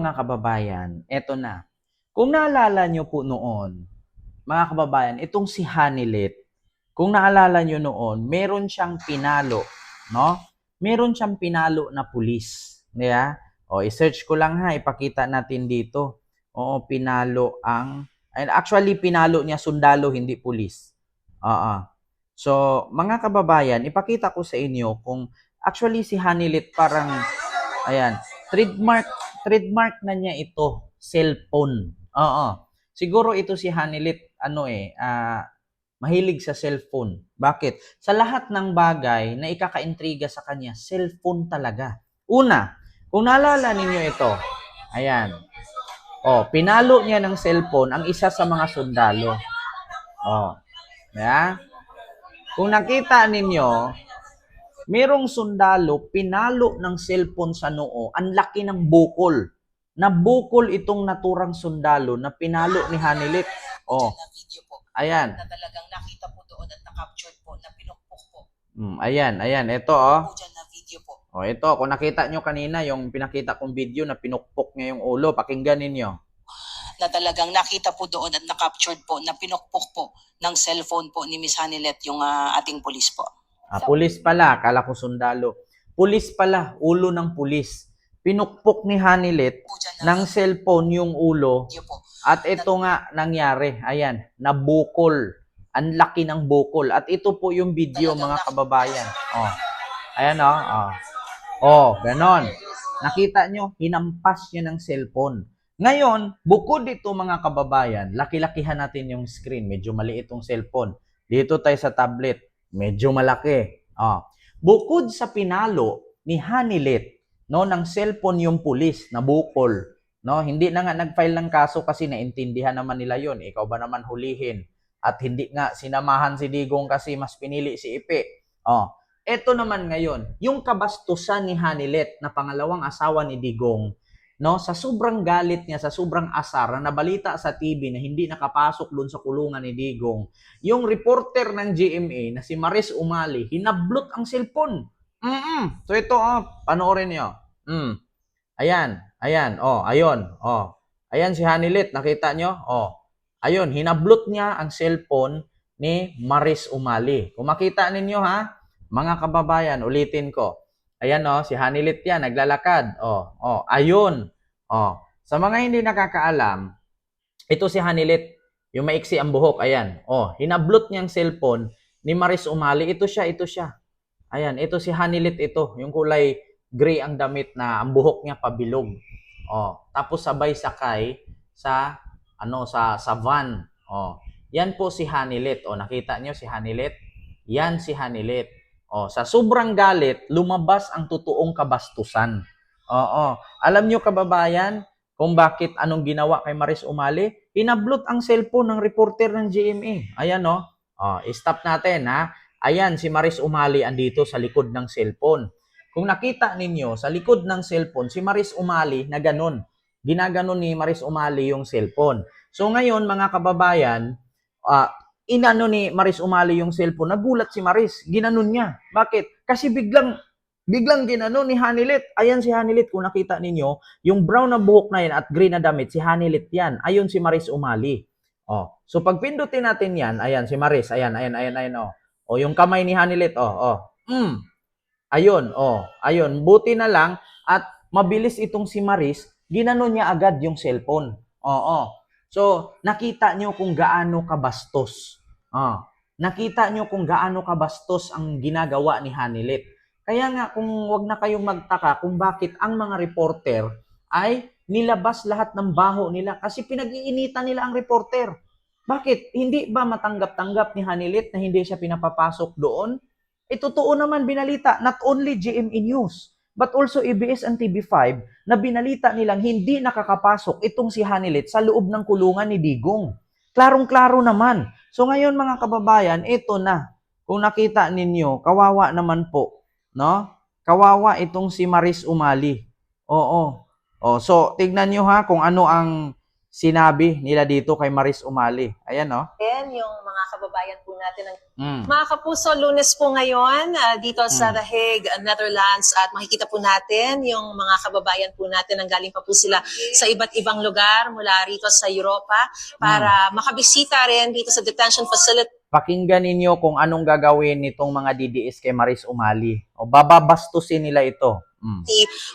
Mga kababayan, eto na. Kung naalala nyo po noon, mga kababayan, itong si Hanilet, kung naalala nyo noon, meron siyang pinalo, no? Meron siyang pinalo na pulis. Yeah? O, i-search ko lang ha, ipakita natin dito. Oo, pinalo ang, and actually, pinalo niya sundalo, hindi pulis. Oo. So, mga kababayan, ipakita ko sa inyo kung actually si Hanilet parang, ayan, trademark trademark na niya ito, cellphone. Oo. Siguro ito si Hanilet, mahilig sa cellphone. Bakit? Sa lahat ng bagay na ikakaintriga sa kanya, cellphone talaga. Una, kung naalala ninyo ito, ayan. Oh, pinalo niya ng cellphone ang isa sa mga sundalo. Oh, yeah? Kung nakita ninyo, merong sundalo, pinalo ng cellphone sa noo, ang laki ng bukol. Nabukol itong naturang sundalo na pinalo ni Hanilet. Oh, ayan. Na talagang nakita po doon at na-captured po, na pinukpok po. Ayan. Ito, oh. Po dyan na video po. Oh, ito. Kung nakita nyo kanina, yung pinakita kong video na pinukpok niya yung ulo, pakinggan ninyo. Na talagang nakita po doon at na-captured po, na pinukpok po ng cellphone po ni Miss Hanilet yung ating pulis po. Pulis pala. Kala ko sundalo. Pulis pala. Ulo ng pulis. Pinukpok ni Hanilet ng cellphone yung ulo. At ito nga nangyari. Ayan. Nabukol. Ang laki ng bukol. At ito po yung video, mga kababayan. Oh. Ayan, oh. Oh. Oh, ganon. Nakita nyo, hinampas niya ng cellphone. Ngayon, bukod dito mga kababayan, laki-lakihan natin yung screen. Medyo maliit itong cellphone. Dito tayo sa tablet. Medyo malaki. Oh. Bukod sa pinalo ni Hanilet, no, ng cellphone yung pulis na bukol. No, hindi na nga nag-file ng kaso kasi naintindihan naman nila yon. Ikaw ba naman hulihin? At hindi nga sinamahan si Digong kasi mas pinili si Ipe. Oh. Ito naman ngayon, yung kabastusan ni Hanilet na pangalawang asawa ni Digong, no, sa sobrang galit niya, sa sobrang asar na nabalita sa TV na hindi nakapasok doon sa kulungan ni Digong, yung reporter ng GMA na si Maris Umali, hinablot ang cellphone. So ito, panoorin niyo. Ayan, ayun, Ayan si Hanilet, nakita nyo? Ayun, hinablot niya ang cellphone ni Maris Umali. Kung makita ninyo ha, mga kababayan, ulitin ko. Ayan si Hanilet yan, naglalakad. Ayun. Sa mga hindi nakakaalam, ito si Hanilet, yung maiksi ang buhok, ayan. Hinablot niya ang cellphone ni Maris Umali. Ito siya. Ayan, ito si Hanilet ito, yung kulay gray ang damit na ang buhok niya pabilog. Tapos sabay sakay sa sa van. Yan po si Hanilet. Nakita niyo si Hanilet? Yan si Hanilet. Sa sobrang galit, lumabas ang totoong kabastusan. Alam niyo kababayan, kung bakit anong ginawa kay Maris Umali? Inablot ang cellphone ng reporter ng GMA. Ayan stop natin ha. Ayan si Maris Umali andito sa likod ng cellphone. Kung nakita ninyo, sa likod ng cellphone, si Maris Umali na ganun. Ginaganon ni Maris Umali yung cellphone. So ngayon, mga kababayan, inano ni Maris Umali yung cellphone. Nagulat si Maris. Ginanon niya. Bakit? Kasi biglang ginanon ni Hanilet. Ayan si Hanilet. Kung nakita ninyo, yung brown na buhok na yan at green na damit, si Hanilet yan. Ayun si Maris Umali. So pag pindutin natin yan, ayan si Maris. Ayan. Yung kamay ni Hanilet. Ayun. Buti na lang at mabilis itong si Maris, ginanon niya agad yung cellphone. So, nakita nyo kung gaano kabastos. Nakita nyo kung gaano kabastos ang ginagawa ni Hanilet. Kaya nga, kung wag na kayong magtaka kung bakit ang mga reporter ay nilabas lahat ng baho nila kasi pinag-iinitan nila ang reporter. Bakit? Hindi ba matanggap-tanggap ni Hanilet na hindi siya pinapapasok doon? Totoo naman binalita, not only GMA News, but also ABS and TV5 na binalita nilang hindi nakakapasok itong si Hanilet sa loob ng kulungan ni Digong. Klarong-klaro naman. So ngayon mga kababayan, ito na. Kung nakita ninyo, kawawa naman po. No? Kawawa itong si Maris Umali. So tignan nyo ha kung ano ang sinabi nila dito kay Maris Umali. Ayan, no? Yung mga kababayan po natin ng Mm. mga kapuso, Lunes po ngayon dito sa Mm. The Hague, Netherlands, at makikita po natin yung mga kababayan po natin ang galing pa po sila sa iba't ibang lugar mula rito sa Europa para makabisita rin dito sa detention facility. Pakinggan ninyo kung anong gagawin nitong mga DDS kay Maris Umali. O bababastusin nila ito.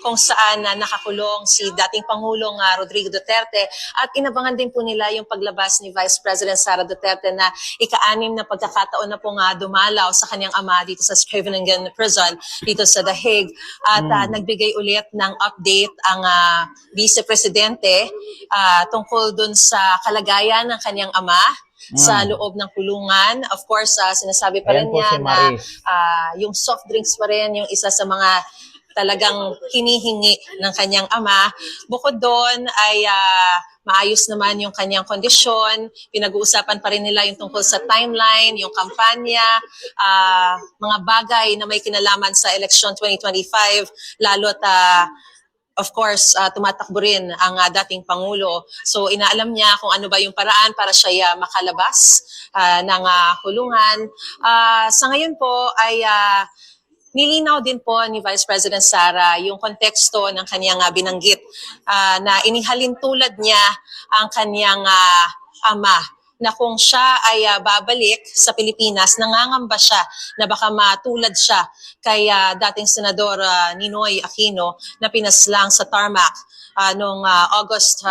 Kung saan nakakulong si dating Pangulong Rodrigo Duterte, at inabangan din po nila yung paglabas ni Vice President Sara Duterte na ika-anim na pagkakataon na po dumalaw sa kanyang ama dito sa Scheveningen Prison dito sa The Hague, at nagbigay ulit ng update ang Vice Presidente tungkol dun sa kalagayan ng kanyang ama sa loob ng kulungan. Of course, sinasabi pa Ayan rin po niya si Maris. na yung soft drinks pa rin yung isa sa mga talagang hinihingi ng kanyang ama. Bukod doon ay maayos naman yung kanyang kondisyon. Pinag-uusapan pa rin nila yung tungkol sa timeline, yung kampanya, mga bagay na may kinalaman sa eleksyon 2025, lalo't of course, tumatakbo rin ang dating Pangulo. So inaalam niya kung ano ba yung paraan para siya makalabas ng kulungan. Sa ngayon po ay nilinaw din po ni Vice President Sara yung konteksto ng kanyang binanggit na inihalin tulad niya ang kanyang ama, na kung siya ay babalik sa Pilipinas, nangangamba siya na baka matulad siya kay dating Senador Ninoy Aquino na pinaslang sa tarmac noong August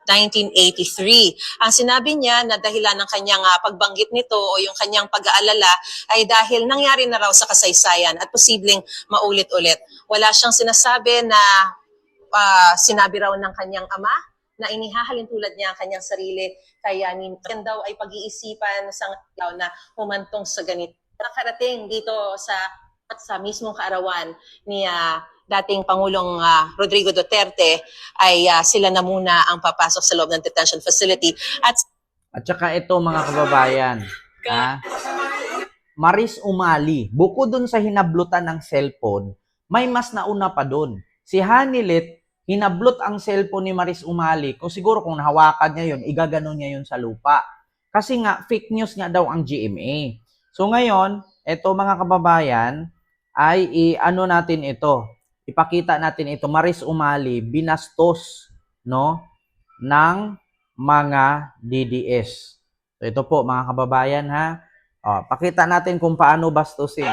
1983. Ang sinabi niya na dahilan ng kanyang pagbanggit nito o yung kanyang pag-aalala ay dahil nangyari na raw sa kasaysayan at posibleng maulit-ulit. Wala siyang sinasabi na sinabi raw ng kanyang ama na inihahalin tulad niya ang kanyang sarili, kaya yan daw ay pag-iisipan sa ngayon na humantong sa ganito. Nakarating dito sa mismong kaarawan ni dating Pangulong Rodrigo Duterte ay sila na muna ang papasok sa loob ng detention facility. At saka ito mga kababayan, Maris Umali, bukod dun sa hinablutan ng cellphone, may mas nauna pa dun. Si Hanilet, hinablot ang cellphone ni Maris Umali. Kung siguro kung nahawakan niya yun, igaganon niya yun sa lupa. Kasi nga, fake news nga daw ang GMA. So ngayon, ito mga kababayan, ay i-ano natin ito. Ipakita natin ito. Maris Umali, binastos, no, ng mga DDS. So ito po mga kababayan ha. O, pakita natin kung paano bastusin.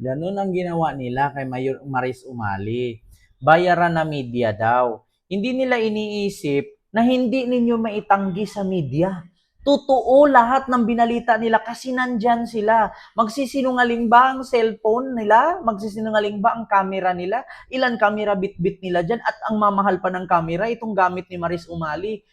Ganun ang ginawa nila kay Maris Umali. Bayaran na media daw. Hindi nila iniisip na hindi ninyo maitanggi sa media. Totoo lahat ng binalita nila kasi nandyan sila. Magsisinungaling ba ang cellphone nila? Magsisinungaling ba ang camera nila? Ilan camera bit-bit nila dyan? At ang mamahal pa ng camera, itong gamit ni Maris Umali,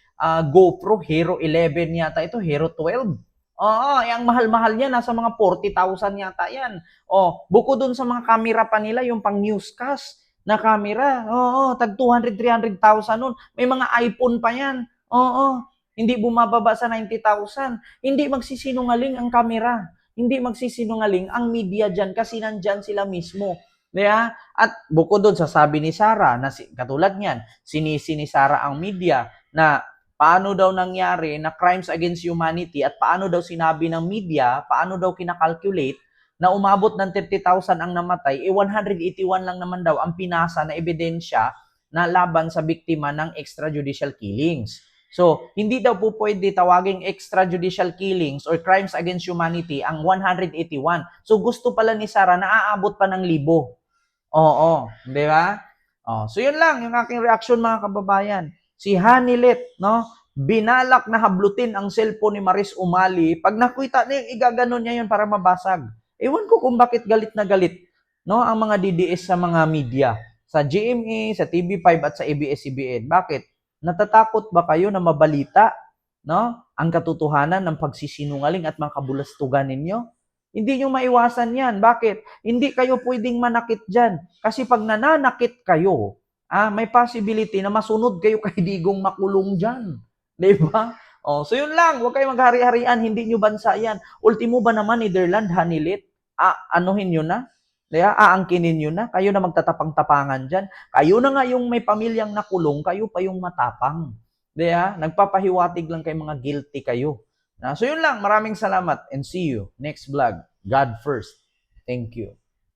GoPro Hero 11 yata ito, Hero 12. Oo, ang mahal-mahal niya, nasa mga 40,000 yata yan. Oh, bukod dun sa mga camera pa nila, yung pang newscast na camera. Oo, tag 200, 300,000 nun. May mga iPhone pa yan. Oo, hindi bumababa sa 90,000. Hindi magsisinungaling ang camera. Hindi magsisinungaling ang media dyan kasi nandyan sila mismo. Diba? At bukod dun, sasabi ni Sara, na katulad niyan, sinisi ni Sara ang media na paano daw nangyari na crimes against humanity at paano daw sinabi ng media, paano daw kinakalculate na umabot ng 30,000 ang namatay, 181 lang naman daw ang pinasa na ebidensya na laban sa biktima ng extrajudicial killings. So, hindi daw po pwede tawaging extrajudicial killings or crimes against humanity ang 181. So, gusto pala ni Sara na aabot pa ng 1,000. Oo, di ba? Oh, so, yun lang yung aking reaction mga kababayan. Si Hanilet, no? Binalak na hablutin ang cellphone ni Maris Umali. Pag nakita niya, igaganon niya yun para mabasag. Ewan ko kung bakit galit na galit, no? Ang mga DDS sa mga media. Sa GMA, sa TV5 at sa ABS-CBN. Bakit? Natatakot ba kayo na mabalita, no? Ang katotohanan ng pagsisinungaling at mga kabulastugan ninyo? Hindi nyo maiwasan yan. Bakit? Hindi kayo pwedeng manakit dyan. Kasi pag nananakit kayo, may possibility na masunod kayo kay digong makulong dyan. Di ba? Oh, so yun lang. Huwag kayo maghari-harian. Hindi nyo bansa yan. Ultimo ba naman, Netherlands, hanilit? Anuhin nyo na? Diba? Aangkinin nyo na. Kayo na magtatapang-tapangan dyan. Kayo na nga yung may pamilyang nakulong, kayo pa yung matapang. Diba? Nagpapahiwatig lang kay mga guilty kayo. So yun lang. Maraming salamat and see you next vlog. God first. Thank you.